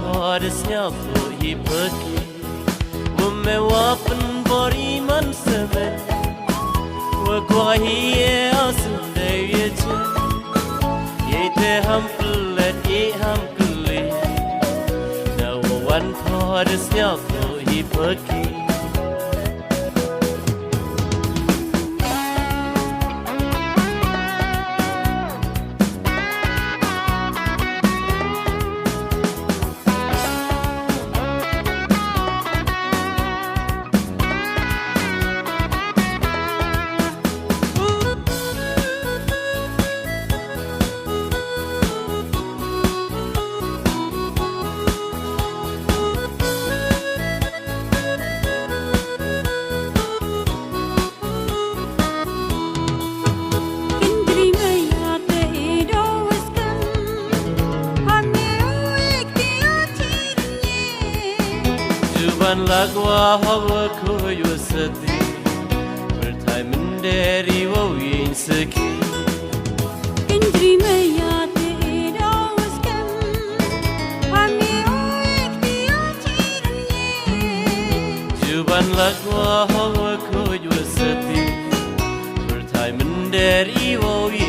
Podesnya fluhi pergi Wume wapen bori man semen Wagwahi ye asunde ye chen Ye te hampelet ye hamkele Na wawan podesnya fluhi pergi Ban lagwa hawa ko yusati Bertai menderi wo yin seki Indri maya te edawaskan Hame oek dia ciranye Juban lagwa hawa ko yusati Bertai menderi wo yin